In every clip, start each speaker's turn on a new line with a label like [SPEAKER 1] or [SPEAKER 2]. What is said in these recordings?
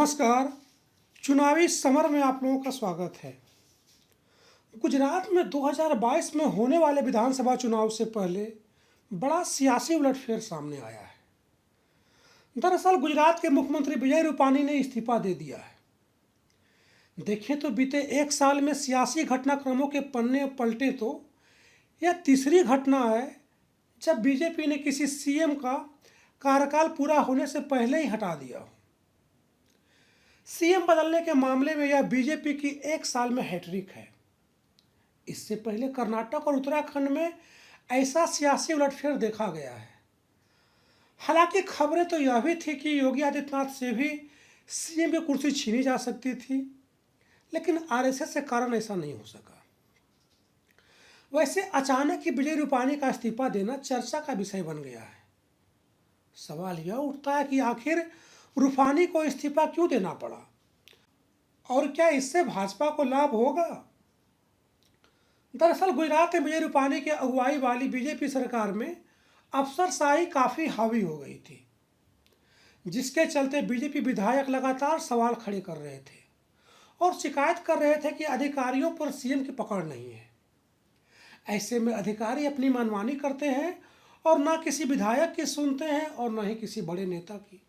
[SPEAKER 1] नमस्कार। चुनावी समर में आप लोगों का स्वागत है। गुजरात में 2022 में होने वाले विधानसभा चुनाव से पहले बड़ा सियासी उलटफेर सामने आया है। दरअसल गुजरात के मुख्यमंत्री विजय रूपानी ने इस्तीफा दे दिया है। देखें तो बीते एक साल में सियासी घटनाक्रमों के पन्ने पलटे तो यह तीसरी घटना है जब बीजेपी ने किसी सीएम का कार्यकाल पूरा होने से पहले ही हटा दिया हो। सीएम बदलने के मामले में यह बीजेपी की एक साल में हैट्रिक है। इससे पहले कर्नाटक और उत्तराखंड में ऐसा सियासी उलटफेर देखा गया है। हालांकि खबरें तो यह भी थी कि योगी आदित्यनाथ से भी सीएम की कुर्सी छीनी जा सकती थी, लेकिन आरएसएस के कारण ऐसा नहीं हो सका। वैसे अचानक ही विजय रूपानी का इस्तीफा देना चर्चा का विषय बन गया है। सवाल यह उठता है कि आखिर रूपानी को इस्तीफा क्यों देना पड़ा और क्या इससे भाजपा को लाभ होगा। दरअसल गुजरात में विजय रूपानी की अगुवाई वाली बीजेपी सरकार में अफसरशाही काफ़ी हावी हो गई थी, जिसके चलते बीजेपी विधायक लगातार सवाल खड़े कर रहे थे और शिकायत कर रहे थे कि अधिकारियों पर सीएम की पकड़ नहीं है। ऐसे में अधिकारी अपनी मनमानी करते हैं और ना किसी विधायक की सुनते हैं और ना ही किसी बड़े नेता की।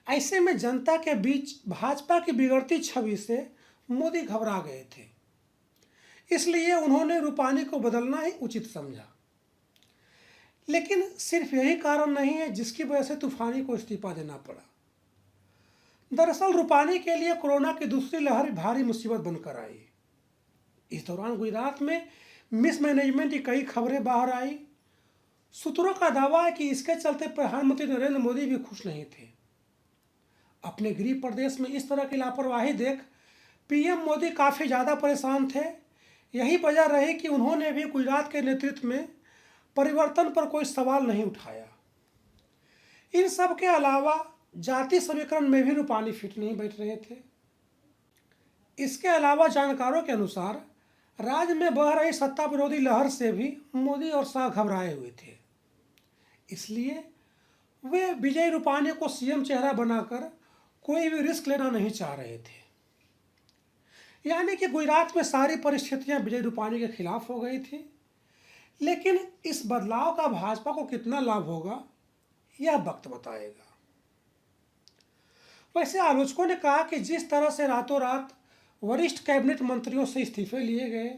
[SPEAKER 1] ऐसे में जनता के बीच भाजपा की बिगड़ती छवि से मोदी घबरा गए थे, इसलिए उन्होंने रूपानी को बदलना ही उचित समझा। लेकिन सिर्फ यही कारण नहीं है जिसकी वजह से तूफानी को इस्तीफा देना पड़ा। दरअसल रूपानी के लिए कोरोना की दूसरी लहर भारी मुसीबत बनकर आई। इस दौरान गुजरात में मिसमैनेजमेंट की कई खबरें बाहर आई। सूत्रों का दावा है कि इसके चलते प्रधानमंत्री नरेंद्र मोदी भी खुश नहीं थे। अपने गृह प्रदेश में इस तरह की लापरवाही देख पीएम मोदी काफ़ी ज़्यादा परेशान थे। यही वजह रही कि उन्होंने भी गुजरात के नेतृत्व में परिवर्तन पर कोई सवाल नहीं उठाया। इन सब के अलावा जाति समीकरण में भी रूपानी फिट नहीं बैठ रहे थे। इसके अलावा जानकारों के अनुसार राज्य में बह रही सत्ता विरोधी लहर से भी मोदी और शाह घबराए हुए थे। इसलिए वे विजय रूपानी को सीएम चेहरा बनाकर कोई भी रिस्क लेना नहीं चाह रहे थे। यानी कि गुजरात में सारी परिस्थितियां विजय रूपानी के खिलाफ हो गई थी। लेकिन इस बदलाव का भाजपा को कितना लाभ होगा, यह वक्त बताएगा। वैसे आलोचकों ने कहा कि जिस तरह से रातों रात वरिष्ठ कैबिनेट मंत्रियों से इस्तीफे लिए गए,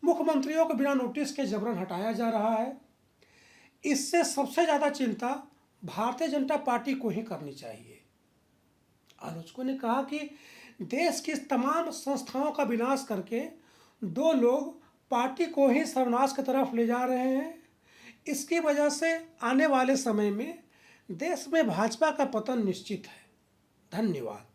[SPEAKER 1] मुख्यमंत्रियों को बिना नोटिस के जबरन हटाया जा रहा है, इससे सबसे ज़्यादा चिंता भारतीय जनता पार्टी को ही करनी चाहिए। आलोचकों ने कहा कि देश की तमाम संस्थाओं का विनाश करके दो लोग पार्टी को ही सर्वनाश की तरफ ले जा रहे हैं। इसकी वजह से आने वाले समय में देश में भाजपा का पतन निश्चित है। धन्यवाद।